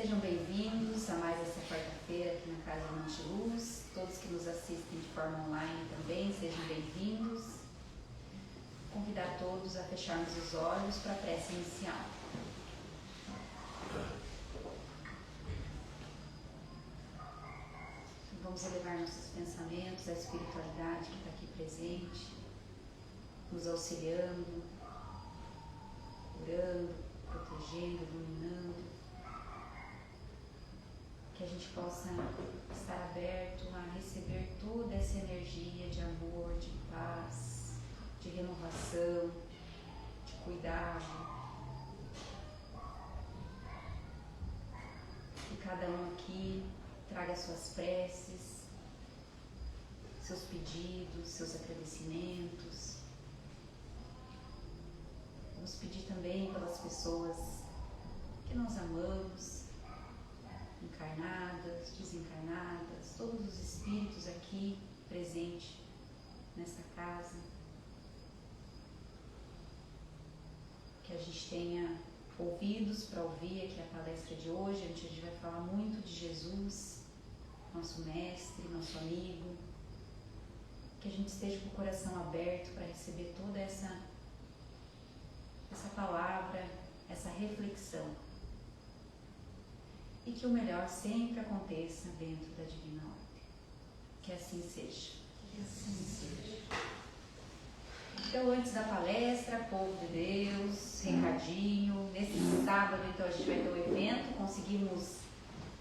Sejam bem-vindos a mais essa quarta-feira aqui na Casa Monte Luz. Todos que nos assistem de forma online também, sejam bem-vindos. Convidar todos a fecharmos os olhos para a prece inicial. Vamos elevar nossos pensamentos à espiritualidade que está aqui presente, nos auxiliando, curando, protegendo, iluminando. Que a gente possa estar aberto a receber toda essa energia de amor, de paz, de renovação, de cuidado. Que cada um aqui traga suas preces, seus pedidos, seus agradecimentos. Vamos pedir também pelas pessoas que nós amamos, encarnadas, desencarnadas, todos os espíritos aqui presentes nesta casa. Que a gente tenha ouvidos para ouvir aqui a palestra de hoje. A gente vai falar muito de Jesus, nosso mestre, nosso amigo. Que a gente esteja com o coração aberto para receber toda essa palavra, essa reflexão. E que o melhor sempre aconteça dentro da Divina Ordem. Que assim seja. Que assim seja. Então, antes da palestra, povo de Deus, recadinho. Nesse sábado, então, a gente vai ter um evento. Conseguimos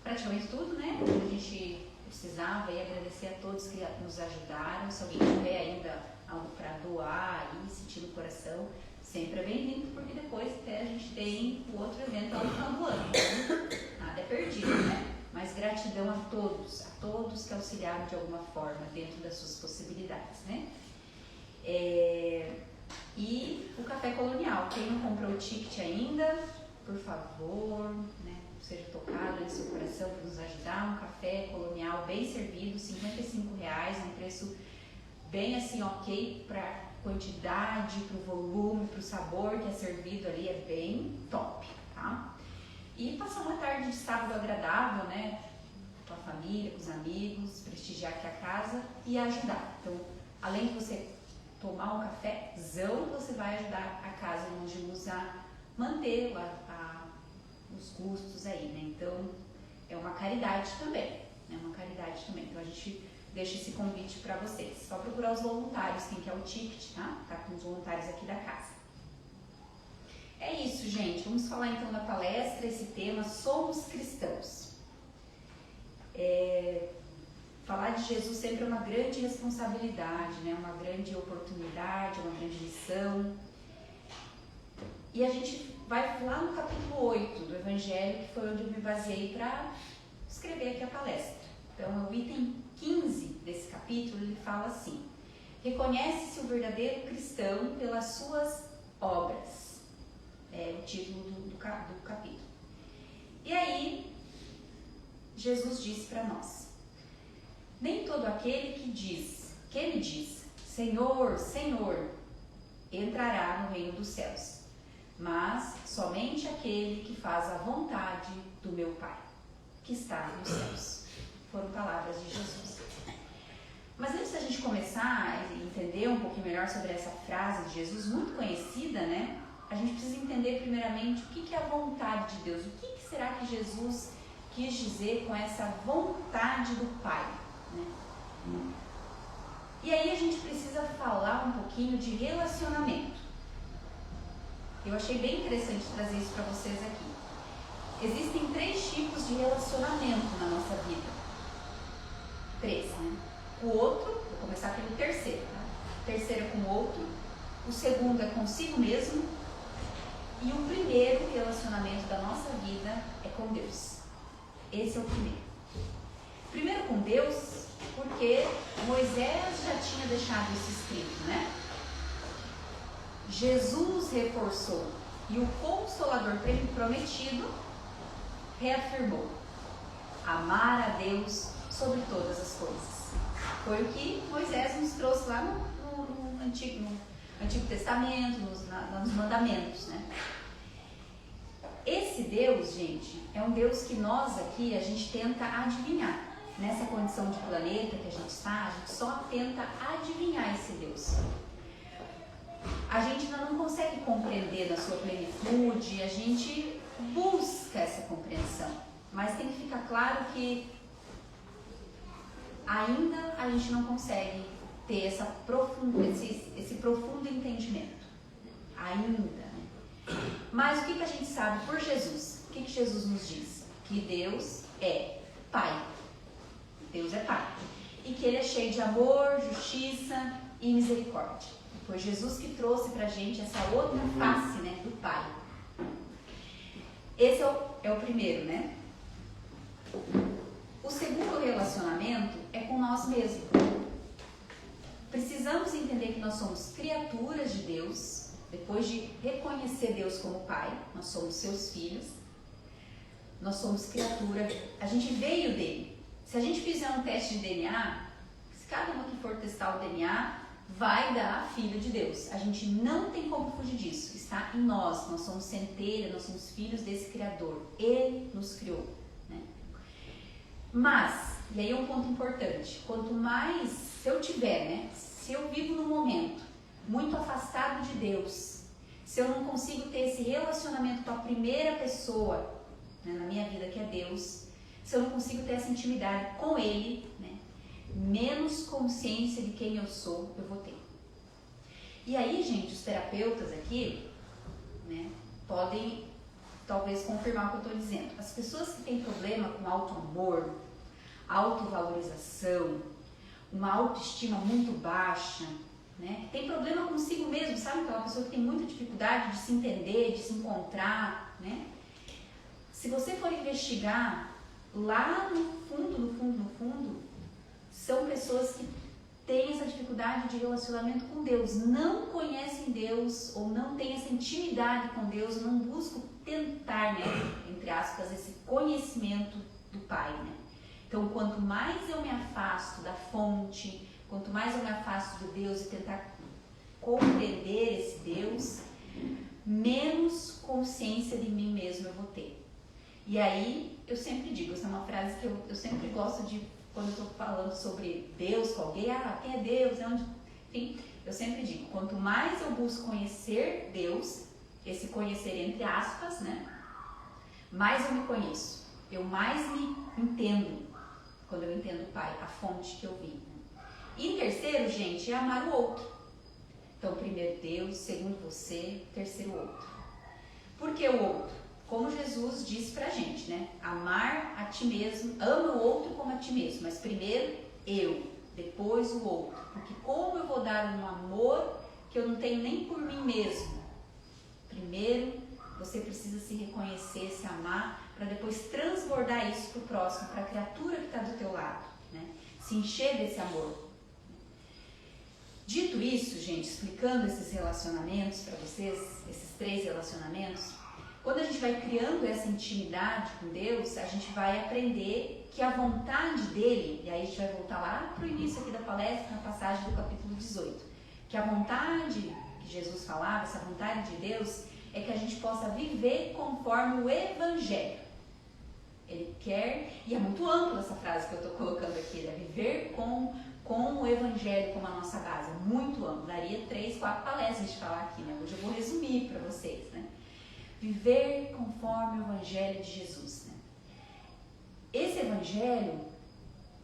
praticamente tudo, né? Que a gente precisava. E agradecer a todos que nos ajudaram. Se alguém tiver ainda algo para doar e sentir no coração, sempre é bem-vindo, porque depois até a gente tem o outro evento lá no final do ano. Nada é perdido, né? Mas gratidão a todos que auxiliaram de alguma forma dentro das suas possibilidades, né? E o Café Colonial, quem não comprou o ticket ainda, por favor, né, seja tocado em seu coração para nos ajudar. Um café colonial bem servido, R$55, um preço bem assim ok para quantidade, para o volume, para o sabor que é servido ali, é bem top, tá? E passar uma tarde de sábado agradável, né? Com a família, com os amigos, prestigiar aqui a casa e ajudar. Então, além de você tomar um cafézão, você vai ajudar a Casa Monte Luz a manter os custos aí, né? Então, é uma caridade também, né? Uma caridade também. Então, a gente deixa esse convite para vocês. Só procurar os voluntários, quem quer o ticket, tá? Tá com os voluntários aqui da casa. É isso, gente. Vamos falar então da palestra, esse tema, Somos Cristãos. Falar de Jesus sempre é uma grande responsabilidade, né? Uma grande oportunidade, uma grande lição. E a gente vai lá no capítulo 8 do Evangelho, que foi onde eu me baseei para escrever aqui a palestra. Então, o item 15 desse capítulo, ele fala assim: reconhece-se o verdadeiro cristão pelas suas obras. É o título do capítulo. E aí, Jesus disse para nós: nem todo aquele que me diz, Senhor, Senhor, entrará no reino dos céus, mas somente aquele que faz a vontade do meu Pai, que está nos céus. Foram palavras de Jesus. Mas antes da gente começar a entender um pouquinho melhor sobre essa frase de Jesus, muito conhecida, né? A gente precisa entender primeiramente o que é a vontade de Deus. O que será que Jesus quis dizer com essa vontade do Pai, né? E aí a gente precisa falar um pouquinho de relacionamento. Eu achei bem interessante trazer isso para vocês aqui. Existem 3 tipos de relacionamento na nossa vida. 3, né? O outro, vou começar pelo terceiro, tá? O terceiro é com o outro, o segundo é consigo mesmo, e o primeiro relacionamento da nossa vida é com Deus. Esse é o primeiro. Primeiro com Deus, porque Moisés já tinha deixado isso escrito, né? Jesus reforçou e o Consolador prometido reafirmou: amar a Deus sobre todas as coisas. Foi o que Moisés nos trouxe lá no Antigo Testamento, nos mandamentos, né? esse Deus, gente, é um Deus que nós aqui, a gente tenta adivinhar. Nessa condição de planeta que a gente está, a gente só tenta adivinhar esse Deus. A gente ainda não consegue compreender na sua plenitude, a gente busca essa compreensão. Mas tem que ficar claro que ainda a gente não consegue ter esse profundo entendimento. Ainda. Né? Mas o que a gente sabe por Jesus? O que Jesus nos diz? Que Deus é Pai. Deus é Pai. E que Ele é cheio de amor, justiça e misericórdia. Foi Jesus que trouxe pra gente essa outra face, né, do Pai. Esse é o primeiro, né? O segundo relacionamento é com nós mesmos. Precisamos entender que nós somos criaturas de Deus. Depois de reconhecer Deus como Pai, nós somos seus filhos. Nós somos criatura, a gente veio dele. Se a gente fizer um teste de DNA, se cada um que for testar o DNA, vai dar filho de Deus. A gente não tem como fugir disso. Está em nós. Nós somos centelha, nós somos filhos desse Criador. Ele nos criou. Né? Mas, e aí é um ponto importante, quanto mais, se eu tiver, né? Se eu vivo num momento muito afastado de Deus, se eu não consigo ter esse relacionamento com a primeira pessoa, né, na minha vida, que é Deus, se eu não consigo ter essa intimidade com Ele, né, menos consciência de quem eu sou eu vou ter. E aí, gente, os terapeutas aqui, né, podem talvez confirmar o que eu estou dizendo. As pessoas que têm problema com auto-amor, autovalorização, uma autoestima muito baixa, né, tem problema consigo mesmo, sabe? Aquela pessoa que tem muita dificuldade de se entender, de se encontrar, né? Se você for investigar, lá no fundo, são pessoas que têm essa dificuldade de relacionamento com Deus, não conhecem Deus ou não têm essa intimidade com Deus, não buscam tentar, né, entre aspas, esse conhecimento do Pai, né? Então, quanto mais eu me afasto da fonte, quanto mais eu me afasto de Deus e tentar compreender esse Deus, menos consciência de mim mesmo eu vou ter. E aí, eu sempre digo, essa é uma frase que eu sempre gosto de, quando eu estou falando sobre Deus com alguém, quem é Deus, enfim, eu sempre digo, quanto mais eu busco conhecer Deus, esse conhecer entre aspas, né, mais eu me conheço, eu mais me entendo, quando eu entendo o Pai, a fonte que eu vim. E em terceiro, gente, é amar o outro. Então, primeiro Deus, segundo você, terceiro o outro. Por que o outro? Como Jesus disse pra gente, né? Amar a ti mesmo, ama o outro como a ti mesmo, mas primeiro eu, depois o outro. Porque como eu vou dar um amor que eu não tenho nem por mim mesmo? Primeiro, você precisa se reconhecer, se amar, para depois transbordar isso pro próximo, para a criatura que está do teu lado, né? Se encher desse amor. Dito isso, gente, explicando esses relacionamentos para vocês, esses 3 relacionamentos, quando a gente vai criando essa intimidade com Deus, a gente vai aprender que a vontade dele, e aí a gente vai voltar lá para o início aqui da palestra, na passagem do capítulo 18, que a vontade que Jesus falava, essa vontade de Deus, é que a gente possa viver conforme o Evangelho. Ele quer, e é muito ampla essa frase que eu estou colocando aqui, né? Viver com o Evangelho como a nossa base, muito amplo, daria 3, 4 palestras de falar aqui, né? Hoje eu vou resumir para vocês, né? Viver conforme o Evangelho de Jesus, né? Esse Evangelho,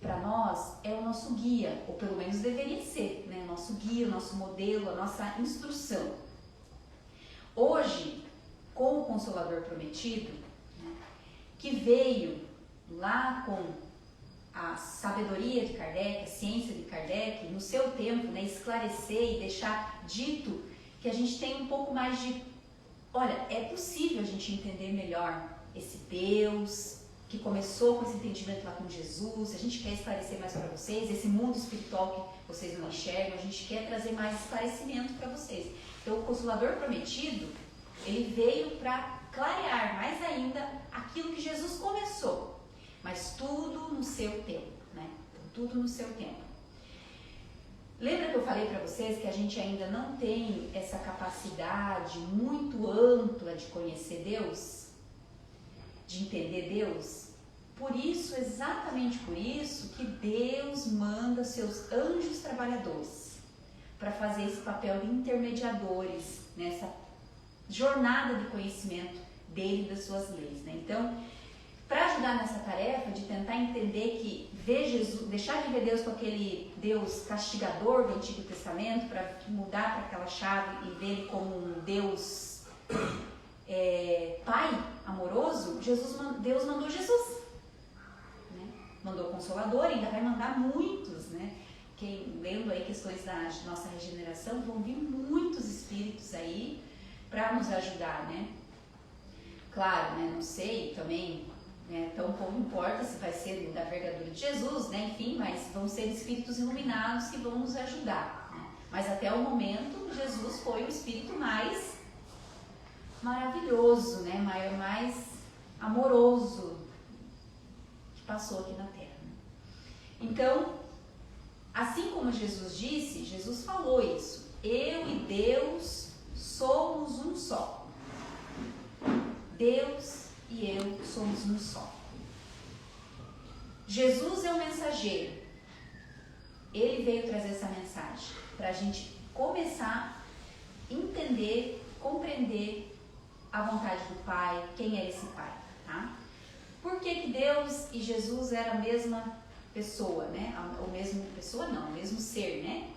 para nós, é o nosso guia, ou pelo menos deveria ser, né? O nosso guia, o nosso modelo, a nossa instrução. Hoje, com o Consolador Prometido, né, que veio lá com a sabedoria de Kardec, a ciência de Kardec, no seu tempo, né, esclarecer e deixar dito que a gente tem um pouco mais de... Olha, é possível a gente entender melhor esse Deus que começou com esse entendimento lá com Jesus. A gente quer esclarecer mais para vocês, esse mundo espiritual que vocês não enxergam, a gente quer trazer mais esclarecimento para vocês. Então, o Consolador Prometido, ele veio para clarear mais ainda aquilo que Jesus começou, mas tudo no seu tempo, né? Então, tudo no seu tempo. Lembra que eu falei para vocês que a gente ainda não tem essa capacidade muito ampla de conhecer Deus? de entender Deus? Por isso, exatamente por isso, que Deus manda seus anjos trabalhadores para fazer esse papel de intermediadores nessa jornada de conhecimento dele e das suas leis, né? Então, para ajudar nessa tarefa de tentar entender que ver Jesus, deixar de ver Deus com aquele Deus castigador do Antigo Testamento, para mudar para aquela chave e ver ele como um Deus Pai amoroso, Deus mandou Jesus, né? Mandou o Consolador, ainda vai mandar muitos, né? Quem lendo aí questões da nossa regeneração, vão vir muitos espíritos aí para nos ajudar, né? Claro, né? Não sei também, né? Tão pouco importa se vai ser da verdadeira de Jesus, né? Enfim, mas vão ser espíritos iluminados que vão nos ajudar, né? Mas até o momento, Jesus foi o espírito mais maravilhoso, né? Mais amoroso que passou aqui na Terra. Então, assim como Jesus disse, Jesus falou isso: eu e Deus somos um só. Deus e eu somos um só. Jesus é o mensageiro. Ele veio trazer essa mensagem para a gente começar a entender, compreender a vontade do Pai, quem é esse Pai, tá? Por que Deus e Jesus eram a mesma pessoa, né? O mesmo pessoa não, o mesmo ser, né?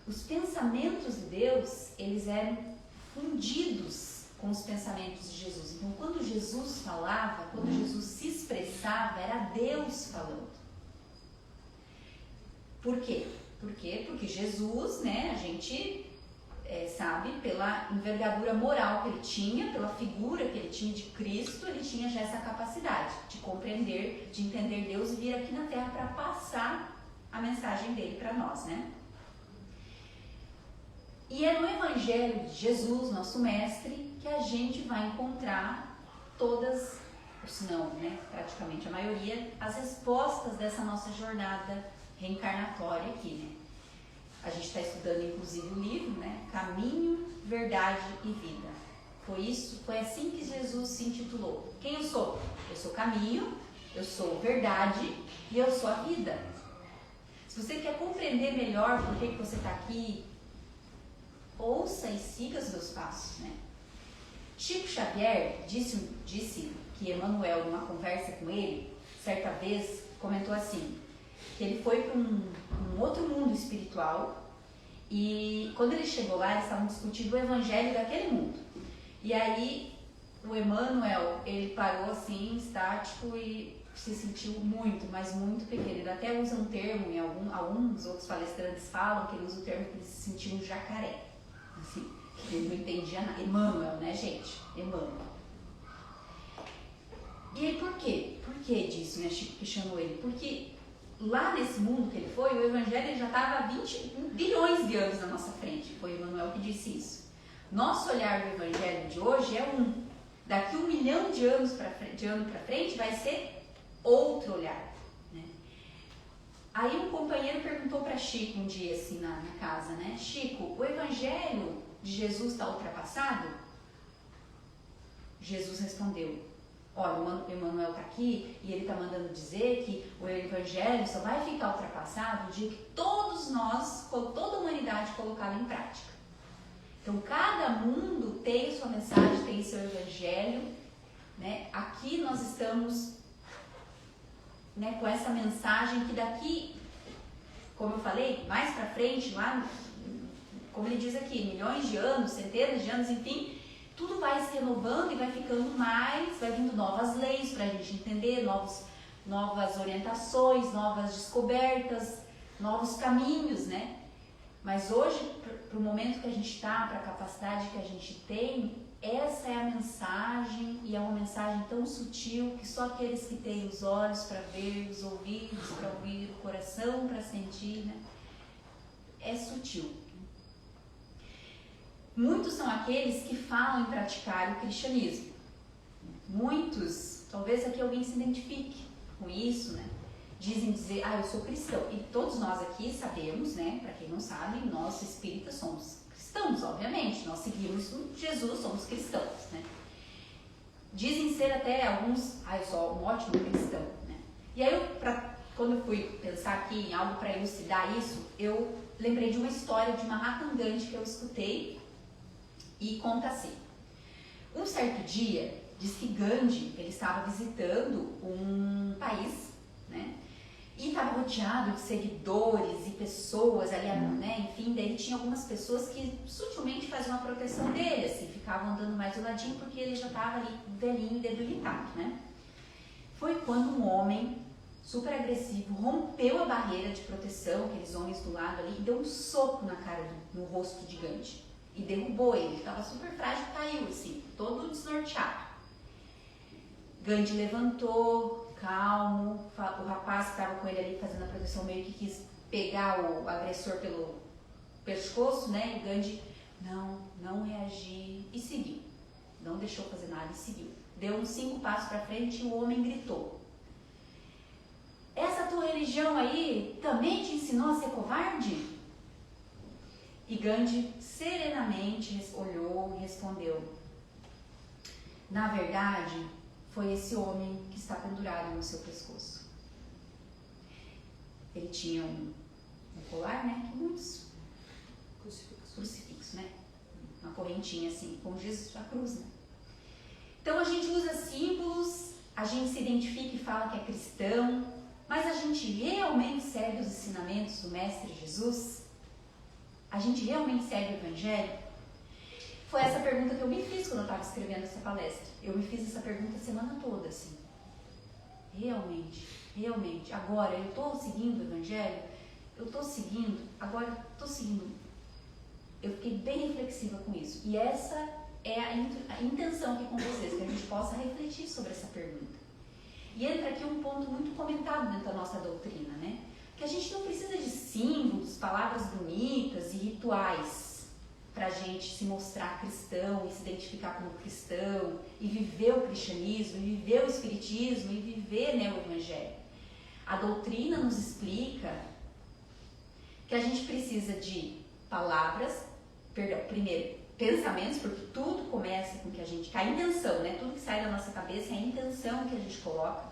Os pensamentos de Deus, eles eram fundidos com os pensamentos de Jesus. Então, quando Jesus falava, quando Jesus se expressava, era Deus falando. Por quê? Porque Jesus, né, a gente sabe, pela envergadura moral que ele tinha, pela figura que ele tinha de Cristo, ele tinha já essa capacidade de compreender, de entender Deus e vir aqui na Terra para passar a mensagem dele para nós, né? E é no Evangelho de Jesus, nosso Mestre, que a gente vai encontrar todas, ou se não, né, praticamente a maioria, as respostas dessa nossa jornada reencarnatória aqui, né? A gente está estudando, inclusive, o livro, né? Caminho, Verdade e Vida. Foi assim que Jesus se intitulou. Quem eu sou? Eu sou caminho, eu sou verdade e eu sou a vida. Se você quer compreender melhor por que você está aqui, ouça e siga os meus passos, né? Chico Xavier disse que Emmanuel, numa conversa com ele, certa vez, comentou assim, que ele foi para um outro mundo espiritual e quando ele chegou lá, eles estavam discutindo o evangelho daquele mundo. E aí, o Emmanuel, ele parou assim, estático e se sentiu muito, mas muito pequeno. Ele até usa um termo, em alguns outros palestrantes falam que ele usa o termo que ele se sentiu um jacaré. Assim, que ele não entendia nada. Emmanuel, né, gente? Emmanuel. E aí, por quê? Por que disso, né? Chico questionou ele. Porque lá nesse mundo que ele foi, o evangelho já estava há 20 bilhões de anos na nossa frente. Foi Emmanuel que disse isso. Nosso olhar do evangelho de hoje é um. Daqui 1 milhão de anos para frente vai ser outro olhar, né? Aí um companheiro perguntou para Chico um dia assim na casa, né? Chico, o evangelho de Jesus está ultrapassado? Jesus respondeu, olha, o Emmanuel está aqui e ele está mandando dizer que o evangelho só vai ficar ultrapassado no dia que todos nós, toda a humanidade colocá-lo em prática. Então cada mundo tem sua mensagem, tem seu evangelho, né? Aqui nós estamos, né, com essa mensagem que daqui, como eu falei, mais para frente, lá, como ele diz aqui, milhões de anos, centenas de anos, enfim, tudo vai se renovando e vai ficando mais, vai vindo novas leis para a gente entender, novas orientações, novas descobertas, novos caminhos, né? Mas hoje, para o momento que a gente está, para a capacidade que a gente tem, essa é a mensagem, e é uma mensagem tão sutil que só aqueles que têm os olhos para ver, os ouvidos para ouvir, o coração para sentir, né? É sutil. Muitos são aqueles que falam em praticar o cristianismo. Muitos, talvez aqui alguém se identifique com isso, né? Dizem dizer, eu sou cristão. E todos nós aqui sabemos, né? Para quem não sabe, nós espíritas somos cristãos, obviamente. Nós seguimos Jesus, somos cristãos, né? dizem ser até alguns, eu sou um ótimo cristão, né? E aí, quando eu fui pensar aqui em algo para elucidar isso, eu lembrei de uma história de Mahatma Gandhi que eu escutei e conta assim. Um certo dia, diz que Gandhi, ele estava visitando um país, né? E estava rodeado de seguidores e pessoas ali, né? Enfim, daí tinha algumas pessoas que sutilmente faziam a proteção dele, assim, ficavam andando mais do ladinho porque ele já estava ali velhinho e debilitado, né? Foi quando um homem super agressivo rompeu a barreira de proteção, aqueles homens do lado ali, e deu um soco na cara, no rosto de Gandhi. E derrubou ele, estava super frágil, caiu assim, todo desnorteado. Gandhi levantou, calmo, o rapaz que estava com ele ali fazendo a proteção meio que quis pegar o agressor pelo pescoço, né? E Gandhi não reagiu e seguiu. Não deixou fazer nada e seguiu. Deu uns 5 passos para frente e o homem gritou: essa tua religião aí também te ensinou a ser covarde? E Gandhi serenamente olhou e respondeu: na verdade, foi esse homem que está pendurado no seu pescoço. Ele tinha um colar, né? Muitos crucifixos, né? Uma correntinha assim, com Jesus, a cruz, né? Então a gente usa símbolos, a gente se identifica e fala que é cristão, mas a gente realmente segue os ensinamentos do Mestre Jesus? A gente realmente segue o Evangelho? Foi essa pergunta que eu me fiz quando eu estava escrevendo essa palestra. Eu me fiz essa pergunta a semana toda, assim. Realmente, agora eu estou seguindo o Evangelho? Eu estou seguindo, agora estou seguindo. Eu fiquei bem reflexiva com isso. E essa é a intenção aqui com vocês, que a gente possa refletir sobre essa pergunta. E entra aqui um ponto muito comentado dentro da nossa doutrina, né? Que a gente não precisa de símbolos, palavras bonitas e rituais para a gente se mostrar cristão e se identificar como cristão e viver o cristianismo, e viver o espiritismo e viver, né, o Evangelho. A doutrina nos explica que a gente precisa de palavras, primeiro, pensamentos, porque tudo começa com que a gente, a intenção, né? Tudo que sai da nossa cabeça é a intenção que a gente coloca.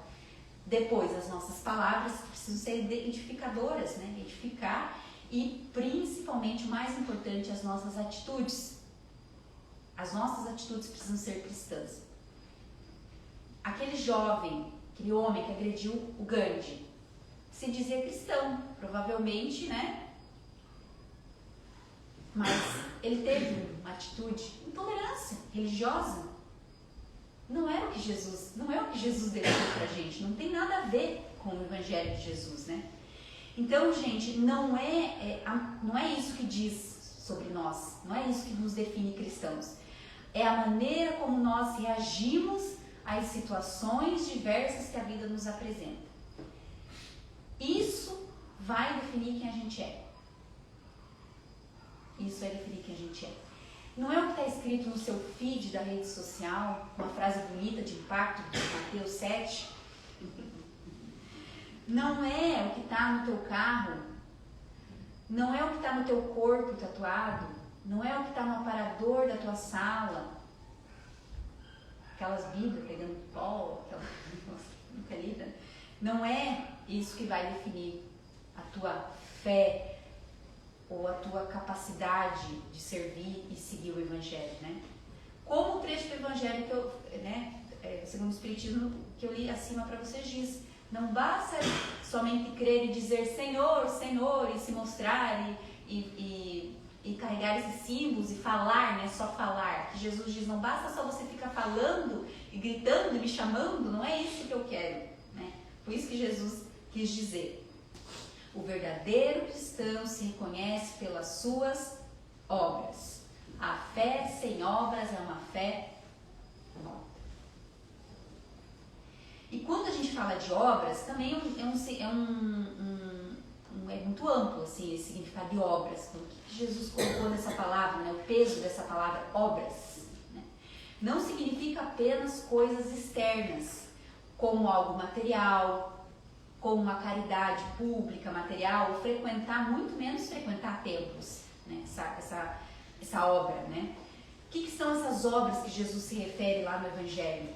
Depois, as nossas palavras precisam ser identificadoras, né? Identificar, e principalmente, o mais importante, as nossas atitudes. As nossas atitudes precisam ser cristãs. Aquele jovem, aquele homem que agrediu o Gandhi, se dizia cristão, provavelmente, né? Mas ele teve uma atitude, intolerância religiosa. Não é o que Jesus deixou pra gente, não tem nada a ver com o Evangelho de Jesus, né? Então, gente, não é isso que diz sobre nós, não é isso que nos define cristãos. É a maneira como nós reagimos às situações diversas que a vida nos apresenta. Isso vai definir quem a gente é. Isso vai definir quem a gente é. Não é o que está escrito no seu feed da rede social, uma frase bonita de impacto de Mateus 7. Não é o que está no teu carro. Não é o que está no teu corpo tatuado. Não é o que está no aparador da tua sala. Aquelas bíblias pegando pó, aquela nunca lida. Não é isso que vai definir a tua fé ou a tua capacidade de servir e seguir o Evangelho, né? Como o trecho do Evangelho que eu, né, segundo o Espiritismo, que eu li acima para vocês diz, não basta somente crer e dizer Senhor, Senhor, e se mostrar e carregar esses símbolos e falar, né, só falar. Que Jesus diz, não basta só você ficar falando e gritando e me chamando, não é isso que eu quero, né? Foi isso que Jesus quis dizer. O verdadeiro cristão se reconhece pelas suas obras. A fé sem obras é uma fé morta. E quando a gente fala de obras, também é muito amplo assim, esse significado de obras. O que Jesus colocou nessa palavra, né? O peso dessa palavra obras, né? Não significa apenas coisas externas, como algo material, como uma caridade pública, material, ou frequentar, muito menos frequentar templos, né? Essa obra, né? O que são essas obras que Jesus se refere lá no Evangelho?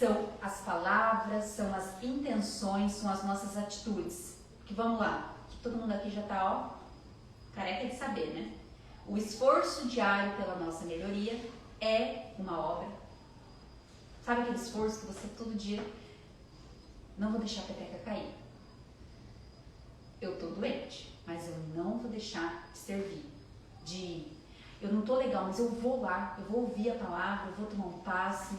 são as palavras, são as intenções, são as nossas atitudes. Porque vamos lá, todo mundo aqui já está, ó, careca de saber, né? O esforço diário pela nossa melhoria é uma obra. Sabe aquele esforço que você todo dia, não vou deixar a peteca cair. Eu tô doente, mas eu não vou deixar de servir, de ir. Eu não tô legal, mas eu vou lá, eu vou ouvir a palavra, eu vou tomar um passe.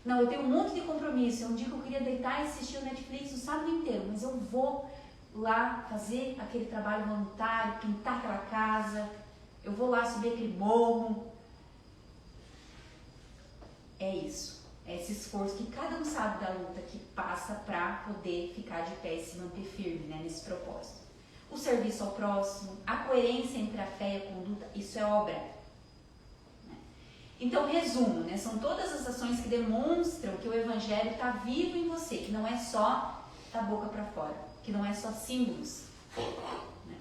Não, eu tenho um monte de compromisso. É um dia que eu queria deitar e assistir o Netflix o sábado inteiro, mas eu vou lá fazer aquele trabalho voluntário, pintar aquela casa, eu vou lá subir aquele morro. É isso, é esse esforço que cada um sabe da luta que passa para poder ficar de pé e se manter firme, né, nesse propósito. O serviço ao próximo, a coerência entre a fé e a conduta, isso é obra. Então, resumo, né, são todas as ações que demonstram que o Evangelho está vivo em você, que não é só da boca para fora, que não é só símbolos. Né?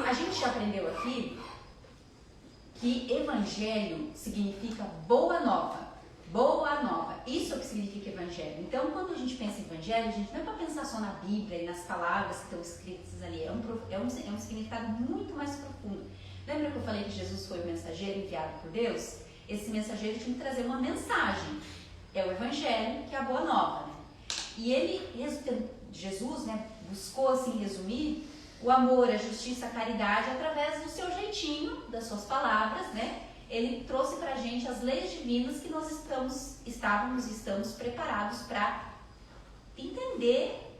A gente já aprendeu aqui que Evangelho significa boa nova. Boa nova, isso é o que significa Evangelho. Então, quando a gente pensa em Evangelho, a gente não é para pensar só na Bíblia e nas palavras que estão escritas ali, é um significado muito mais profundo. Lembra que eu falei que Jesus foi o mensageiro enviado por Deus? Esse mensageiro tinha que trazer uma mensagem, é o Evangelho, que é a boa nova. Né? E Jesus, né, buscou assim resumir o amor, a justiça, a caridade através do seu jeitinho, das suas palavras, né? Ele trouxe pra gente as leis divinas que nós estamos preparados para entender,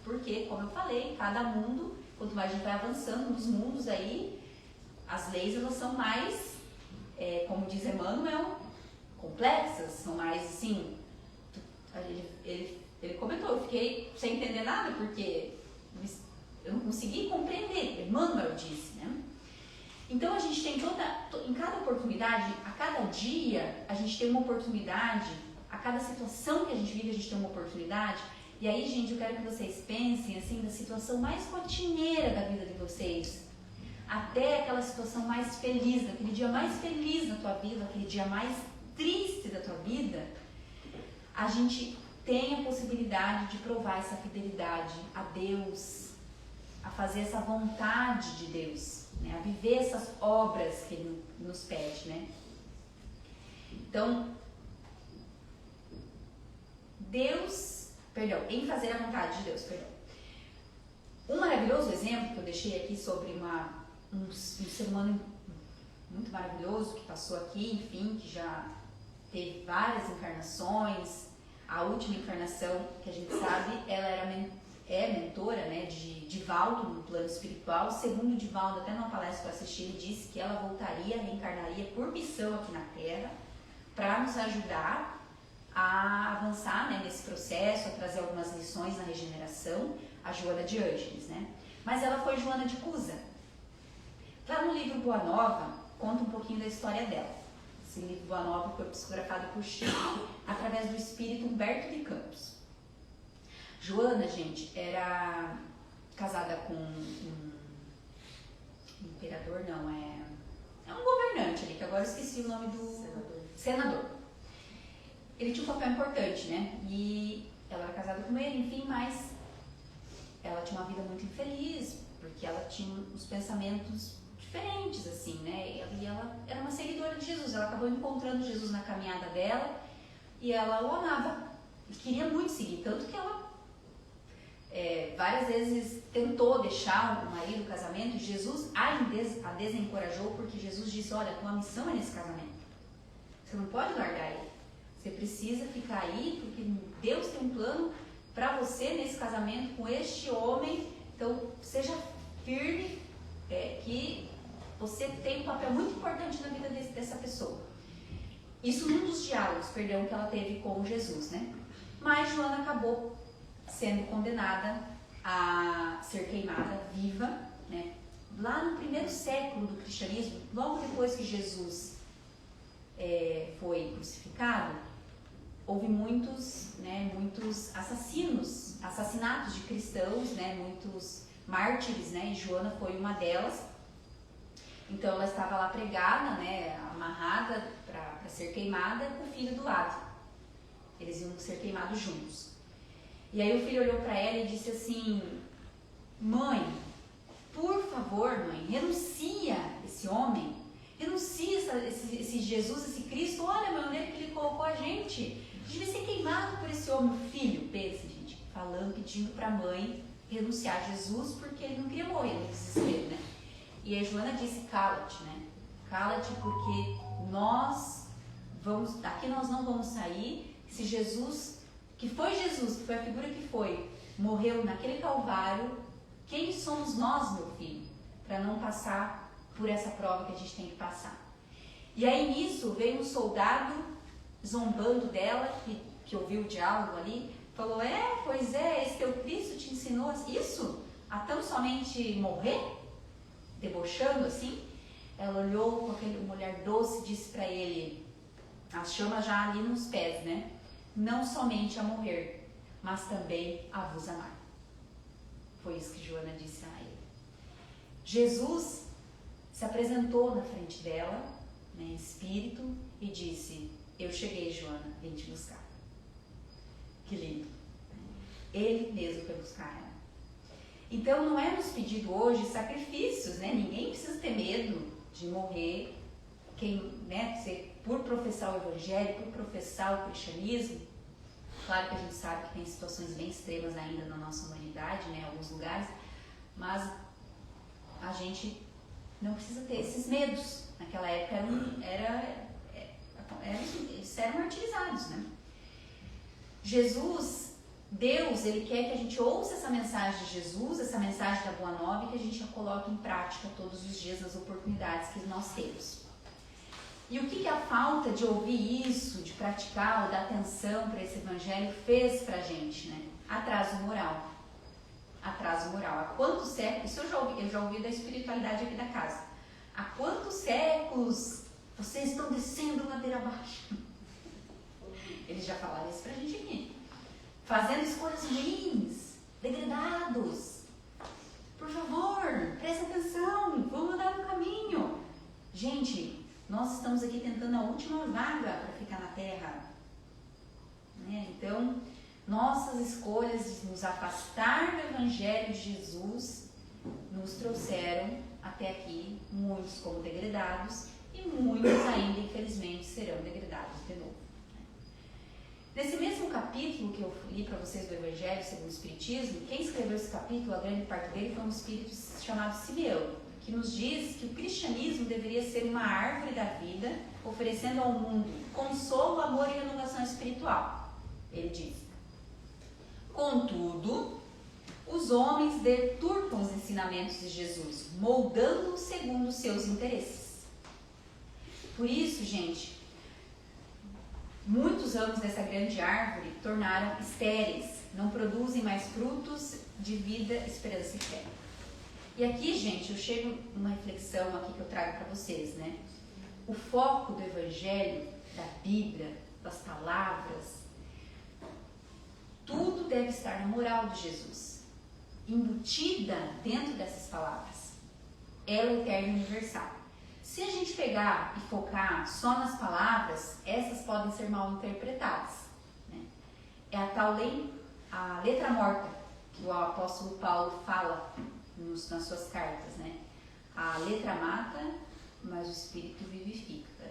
porque, como eu falei, cada mundo, quanto mais a gente vai avançando nos mundos aí, as leis elas são mais, como diz Emmanuel, complexas, são mais assim, ele comentou, eu fiquei sem entender nada, porque eu não consegui compreender, Emmanuel disse, né? Então a gente tem em cada oportunidade, a cada dia, a gente tem uma oportunidade, a cada situação que a gente vive, a gente tem uma oportunidade. E aí, gente, eu quero que vocês pensem assim, da situação mais rotineira da vida de vocês, até aquela situação mais feliz, aquele dia mais feliz da tua vida, aquele dia mais triste da tua vida, a gente tem a possibilidade de provar essa fidelidade a Deus, a fazer essa vontade de Deus. Né, a viver essas obras que Ele nos pede, né? Então, em fazer a vontade de Deus, Um maravilhoso exemplo que eu deixei aqui sobre um ser humano muito maravilhoso que passou aqui, enfim, que já teve várias encarnações. A última encarnação, que a gente sabe, ela é mentora, né, de Divaldo no plano espiritual. Segundo Divaldo, até numa palestra que eu assisti, ele disse que ela reencarnaria por missão aqui na Terra para nos ajudar a avançar, né, nesse processo, a trazer algumas lições na regeneração, a Joana de Ângeles, né? Mas ela foi Joana de Cusa. Lá no livro Boa Nova, conta um pouquinho da história dela. Esse livro Boa Nova foi psicografado por Chico através do espírito Humberto de Campos. Joana, gente, era casada com um imperador, não, é um governante ali, que agora eu esqueci o nome do senador. Ele tinha um papel importante, né? E ela era casada com ele, enfim, mas ela tinha uma vida muito infeliz, porque ela tinha uns pensamentos diferentes, assim, né? E ela era uma seguidora de Jesus, ela acabou encontrando Jesus na caminhada dela e ela o amava e queria muito seguir, tanto que ela várias vezes tentou deixar o marido, o casamento, e Jesus a desencorajou, porque Jesus disse, olha, tua missão é nesse casamento, você não pode largar ele, você precisa ficar aí, porque Deus tem um plano para você nesse casamento com este homem, então seja firme, que você tem um papel muito importante na vida dessa pessoa. Isso num dos diálogos, que ela teve com Jesus, né? Mas Joana acabou sendo condenada a ser queimada viva, né? Lá no primeiro século do cristianismo, logo depois que Jesus foi crucificado, houve muitos assassinatos de cristãos, né? Muitos mártires, né? E Joana foi uma delas. Então ela estava lá pregada, né, amarrada para ser queimada, com o filho do lado. Eles iam ser queimados juntos. E aí o filho olhou para ela e disse assim: mãe, por favor, mãe, renuncia esse homem, renuncia esse Jesus, esse Cristo. Olha, mãe, onde é que ele colocou a gente? A gente vai ser queimado por esse homem. O filho, pensa, gente, falando, pedindo para a mãe renunciar a Jesus porque ele não queria morrer no desespero, né? E a Joana disse: cala-te, né? Cala-te, porque daqui nós não vamos sair. Se Jesus, que foi a figura que foi, morreu naquele Calvário, quem somos nós, meu filho, para não passar por essa prova que a gente tem que passar? E aí nisso veio um soldado zombando dela, que ouviu o diálogo ali, falou: pois é, esse teu Cristo te ensinou isso? A tão somente morrer? Debochando assim. Ela olhou com aquele olhar doce e disse para ele, as chamas já ali nos pés, né? Não somente a morrer, mas também a vos amar. Foi isso que Joana disse a ele. Jesus se apresentou na frente dela, né, em espírito, e disse: eu cheguei, Joana, vim te buscar. Que lindo. Ele mesmo foi buscar ela. Então não é nos pedido hoje sacrifícios, né? Ninguém precisa ter medo de morrer. Por professar o evangelho, por professar o cristianismo. Claro que a gente sabe que tem situações bem extremas ainda na nossa humanidade, né, em alguns lugares, mas a gente não precisa ter esses medos. Naquela época eles eram martirizados, né? Jesus, Deus, Ele quer que a gente ouça essa mensagem de Jesus, essa mensagem da Boa Nova, e que a gente a coloque em prática todos os dias nas oportunidades que nós temos. E o que a falta de ouvir isso, de praticar ou dar atenção para esse evangelho fez pra gente, né? Atraso moral. Atraso moral. Há quantos séculos, isso eu já ouvi da espiritualidade aqui da casa. Há quantos séculos vocês estão descendo ladeira abaixo? Eles já falaram isso pra gente aqui. Fazendo escolhas ruins, degradados. Por favor, presta atenção, vamos andar no caminho. Gente, nós estamos aqui tentando a última vaga para ficar na Terra. Né? Então, nossas escolhas de nos afastar do Evangelho de Jesus nos trouxeram até aqui, muitos como degradados, e muitos ainda, infelizmente, serão degradados de novo. Nesse mesmo capítulo que eu li para vocês do Evangelho segundo o Espiritismo, quem escreveu esse capítulo, a grande parte dele, foi um espírito chamado Simeão, que nos diz que o cristianismo deveria ser uma árvore da vida, oferecendo ao mundo consolo, amor e renovação espiritual. Ele diz: contudo, os homens deturpam os ensinamentos de Jesus, moldando-os segundo os seus interesses. Por isso, gente, muitos ramos dessa grande árvore tornaram estéreis, não produzem mais frutos de vida, esperança e fé. E aqui, gente, eu chego numa reflexão aqui que eu trago para vocês, né? O foco do Evangelho, da Bíblia, das palavras, tudo deve estar na moral de Jesus, embutida dentro dessas palavras. Ela é eterna e universal. Se a gente pegar e focar só nas palavras, essas podem ser mal interpretadas, né? É a tal lei, a letra morta, que o apóstolo Paulo fala nas suas cartas, né? A letra mata, mas o espírito vivifica.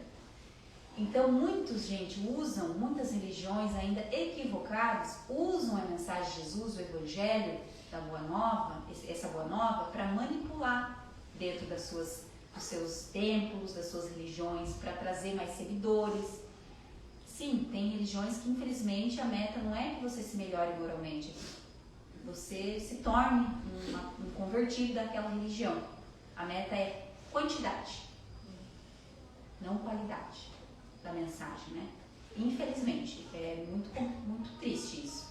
Então muitas religiões ainda equivocadas, usam a mensagem de Jesus, o Evangelho da Boa Nova, essa Boa Nova, para manipular dentro dos seus templos, das suas religiões, para trazer mais seguidores. Sim, tem religiões que infelizmente a meta não é que você se melhore moralmente, você se torne um convertido daquela religião. A meta é quantidade, não qualidade da mensagem, né? Infelizmente, é muito triste isso.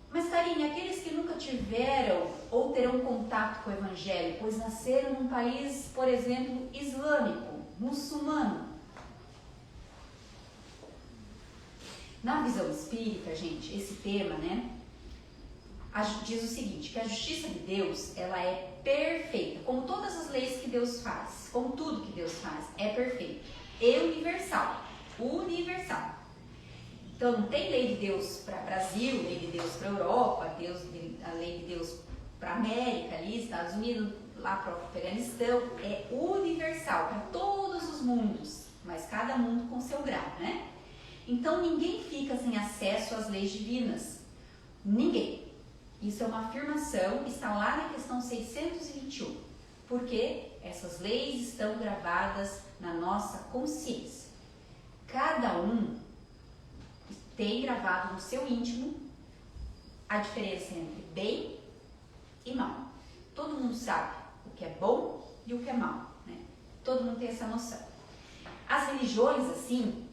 Mas, Karine, aqueles que nunca tiveram ou terão contato com o Evangelho, pois nasceram num país, por exemplo, islâmico, muçulmano. Na visão espírita, gente, esse tema, né? diz o seguinte, que a justiça de Deus, ela é perfeita, como todas as leis que Deus faz, como tudo que Deus faz, é perfeito e universal. Universal. Então, não tem lei de Deus para Brasil, lei de Deus para Europa, a lei de Deus para América, ali, Estados Unidos, lá para o Afeganistão. É universal para todos os mundos, mas cada mundo com seu grau, né? Então, ninguém fica sem acesso às leis divinas. Ninguém. Isso é uma afirmação que está lá na questão 621. Porque essas leis estão gravadas na nossa consciência. Cada um tem gravado no seu íntimo a diferença entre bem e mal. Todo mundo sabe o que é bom e o que é mal, né? Todo mundo tem essa noção. As religiões, assim,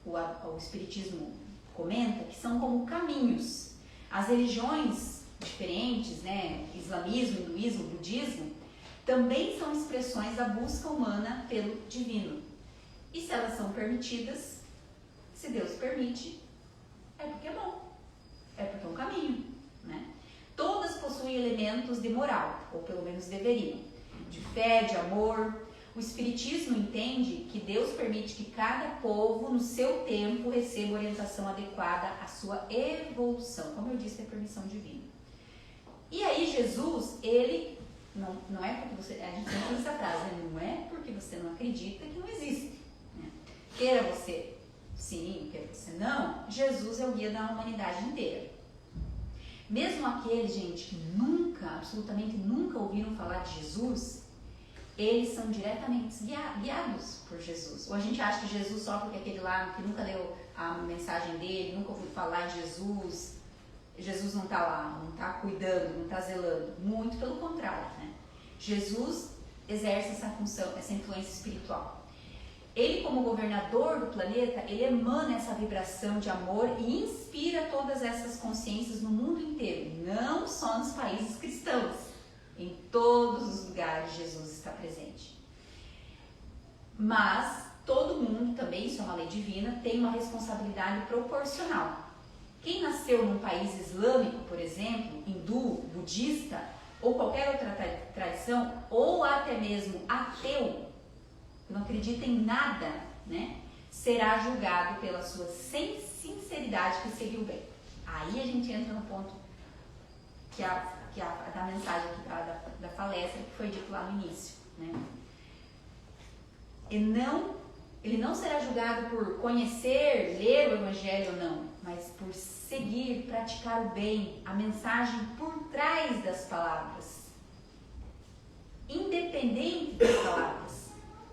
o Espiritismo comenta que são como caminhos. As religiões diferentes, né, islamismo, hinduísmo, budismo, também são expressões da busca humana pelo divino. E se elas são permitidas, se Deus permite, é porque é bom, é porque é um caminho, né? Todas possuem elementos de moral, ou pelo menos deveriam, de fé, de amor. O Espiritismo entende que Deus permite que cada povo, no seu tempo, receba orientação adequada à sua evolução. Como eu disse, é permissão divina. E aí Jesus, ele, não é porque você, a gente sempre usa essa frase, né? Não é porque você não acredita que não existe, né? Queira você sim, queira você não, Jesus é o guia da humanidade inteira. Mesmo aqueles, gente, que nunca, absolutamente nunca ouviram falar de Jesus, eles são diretamente guiados por Jesus. Ou a gente acha que Jesus só porque aquele lá que nunca leu a mensagem dele, nunca ouviu falar de Jesus, Jesus não está lá, não está cuidando, não está zelando. Muito pelo contrário, né? Jesus exerce essa função, essa influência espiritual. Ele, como governador do planeta, ele emana essa vibração de amor e inspira todas essas consciências no mundo inteiro, não só nos países cristãos. Em todos os lugares Jesus está presente. Mas todo mundo também, isso é uma lei divina, tem uma responsabilidade proporcional. Quem nasceu num país islâmico, por exemplo, hindu, budista, ou qualquer outra tradição, ou até mesmo ateu, que não acredita em nada, né, será julgado pela sua sinceridade que seguiu bem. Aí a gente entra no ponto da mensagem aqui da palestra que foi dito lá no início, né? Ele não será julgado por conhecer, ler o Evangelho ou não, mas por seguir, praticar o bem, a mensagem por trás das palavras, independente das palavras,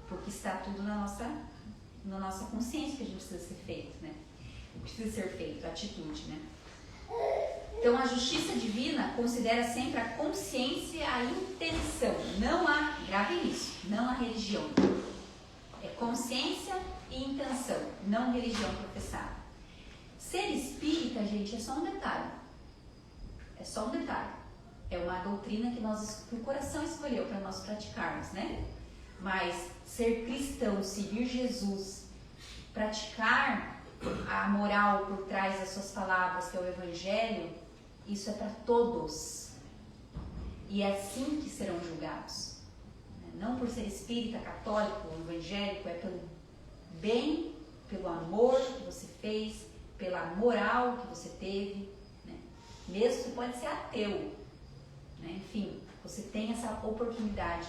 porque está tudo na nossa consciência que a gente precisa ser feito, né? Precisa ser feito, a atitude, né? Então, a justiça divina considera sempre a consciência e a intenção, gravem isso, não a religião. É consciência e intenção, não religião professada. Ser espírita, gente, é só um detalhe. É só um detalhe. É uma doutrina que o coração escolheu para nós praticarmos, né? Mas ser cristão, seguir Jesus, praticar a moral por trás das suas palavras, que é o Evangelho, isso é para todos. E é assim que serão julgados. Não por ser espírita, católico, evangélico, é pelo bem, pelo amor que você fez, pela moral que você teve, né? Mesmo você pode ser ateu, né? Enfim, você tem essa oportunidade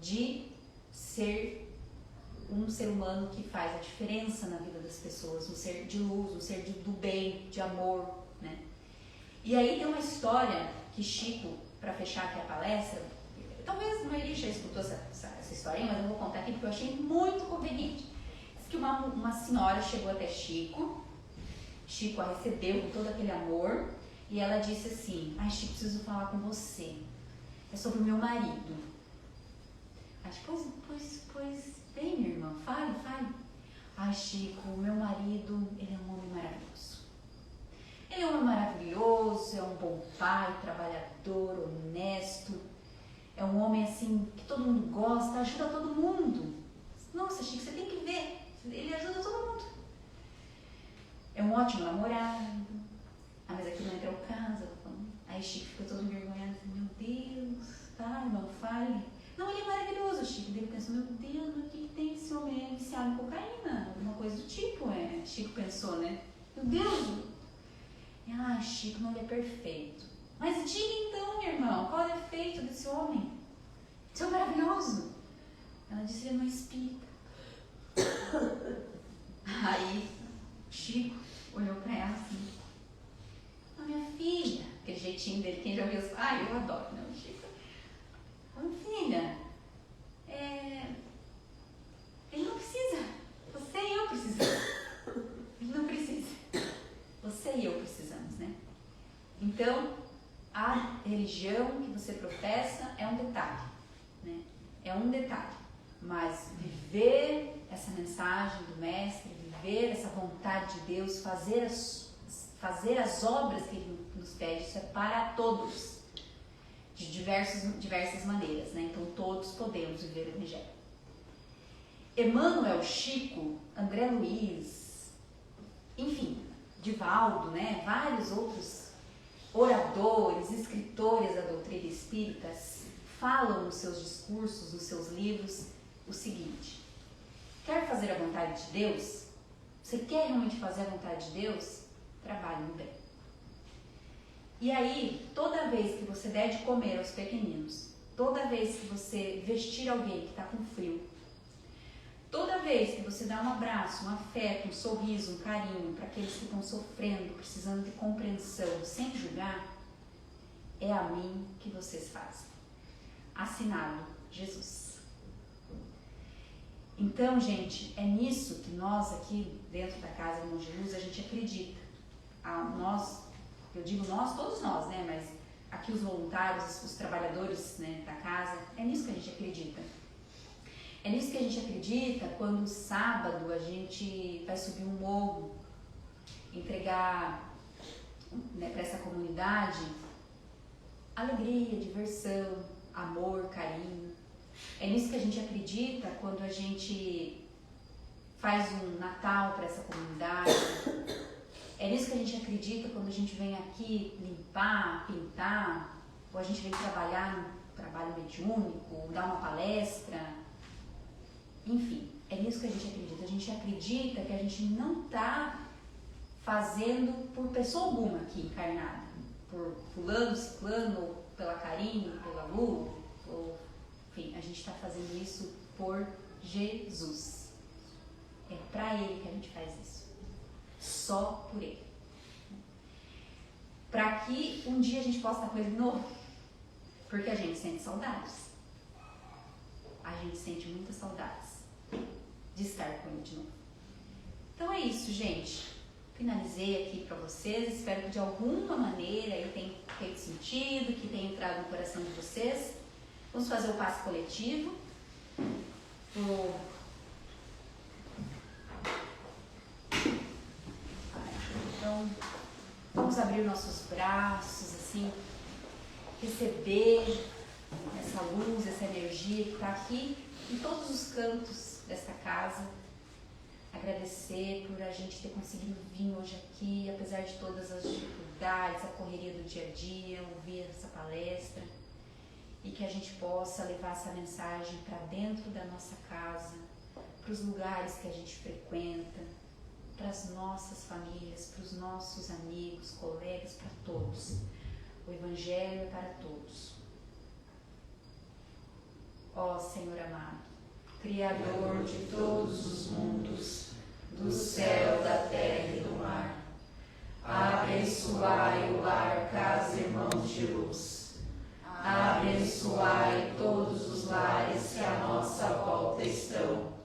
de ser um ser humano que faz a diferença na vida das pessoas, um ser de luz, um ser do bem, de amor, né? E aí tem uma história que Chico, para fechar aqui a palestra, talvez a maioria já escutou essa historinha, mas eu vou contar aqui porque eu achei muito conveniente. Diz que uma senhora chegou até Chico a recebeu com todo aquele amor, e ela disse assim: ai, Chico, preciso falar com você, é sobre o meu marido. Pois bem, minha irmã, fale. Ai, Chico, meu marido, ele é um homem maravilhoso. Ele é um homem maravilhoso, é um bom pai, trabalhador, honesto. É um homem assim que todo mundo gosta, ajuda todo mundo. Nossa, Chico, você tem que ver. Ele ajuda todo mundo. É um ótimo namorado. Ah, mas aqui não entra o caso, Aí Chico fica todo envergonhado, assim, meu Deus, tá, irmão, fale. Não, ele é maravilhoso, Chico. Ele pensou, meu Deus, o que tem esse homem? É viciado em cocaína, alguma coisa do tipo, Chico pensou, né? Meu Deus! Chico, não, ele é perfeito. Mas diga então, meu irmão, qual é o defeito desse homem? Esse homem é maravilhoso. Ela disse, ele não é espírita. Aí, Chico olhou pra ela assim, minha filha, aquele jeitinho dele, quem já viu, eu adoro, né, o Chico. Minha filha, ele não precisa, você e eu precisamos. Ele não precisa, você e eu precisamos, né? Então, a religião que você professa é um detalhe, né? É um detalhe, mas viver essa mensagem do Mestre, viver essa vontade de Deus, fazer as obras que Ele nos pede, isso é para todos, de diversas maneiras, né? Então todos podemos viver o Evangelho. Emmanuel, Chico, André Luiz, enfim, Divaldo, né? Vários outros oradores, escritores da doutrina espírita falam nos seus discursos, nos seus livros, o seguinte: quer fazer a vontade de Deus? Você quer realmente fazer a vontade de Deus? Trabalhe no bem. E aí, toda vez que você der de comer aos pequeninos, toda vez que você vestir alguém que está com frio, toda vez que você dá um abraço, um afeto, um sorriso, um carinho para aqueles que estão sofrendo, precisando de compreensão, sem julgar, é a mim que vocês fazem. Assinado Jesus. Então, gente, é nisso que nós aqui dentro da Casa Irmãos de Luz, a gente acredita. Nós, eu digo nós, todos nós, né? Mas aqui os voluntários, os trabalhadores, né, da casa, é nisso que a gente acredita. É nisso que a gente acredita quando sábado a gente vai subir um morro, entregar, né, para essa comunidade alegria, diversão, amor, carinho. É nisso que a gente acredita quando a gente faz um Natal para essa comunidade. É nisso que a gente acredita quando a gente vem aqui limpar, pintar, ou a gente vem trabalhar no trabalho mediúnico, dar uma palestra. Enfim, é nisso que a gente acredita. A gente acredita que a gente não está fazendo por pessoa alguma aqui encarnada, por fulano, ciclano, ou pela Karine, pela Lu, ou, enfim, a gente está fazendo isso por Jesus. É para Ele que a gente faz isso. Só por Ele. Para que um dia a gente possa estar com Ele de novo. Porque a gente sente saudades. A gente sente muitas saudades de estar com Ele de novo. Então é isso, gente. Finalizei aqui para vocês. Espero que de alguma maneira aí tenha feito sentido, que tenha entrado no coração de vocês. Vamos fazer o passe coletivo. Então, vamos abrir nossos braços, assim, receber essa luz, essa energia que está aqui em todos os cantos desta casa. Agradecer por a gente ter conseguido vir hoje aqui, apesar de todas as dificuldades, a correria do dia a dia, ouvir essa palestra, e que a gente possa levar essa mensagem para dentro da nossa casa, para os lugares que a gente frequenta, para as nossas famílias, para os nossos amigos, colegas, para todos. O Evangelho é para todos. Ó Senhor amado, Criador de todos os mundos, do céu, da terra e do mar, abençoai o lar Casa Irmãos de Luz. Abençoai todos os lares que à nossa volta estão.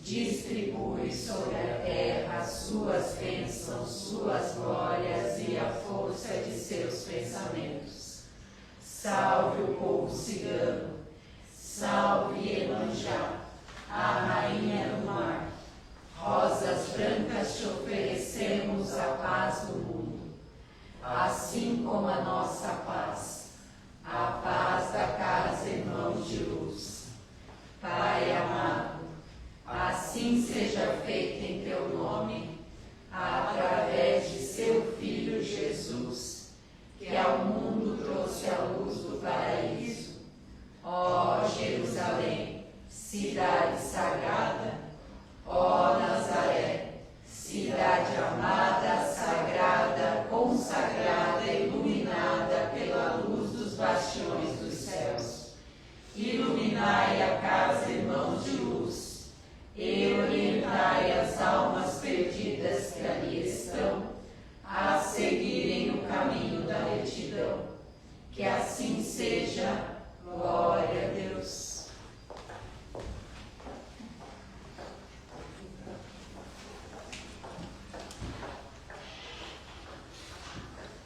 Distribui sobre a terra as suas bênçãos, suas glórias e a força de seus pensamentos. Salve o povo cigano, salve Iemanjá, a rainha do mar. Rosas brancas te oferecemos a paz do mundo, assim como a nossa paz, a paz da Casa Irmãos de Luz. Pai amado, assim seja feita em teu nome, através de seu Filho Jesus, que ao mundo cidade sagrada, ó Nazaré, cidade amada, sagrada, consagrada, iluminada pela luz dos bastiões dos céus. Iluminai a casa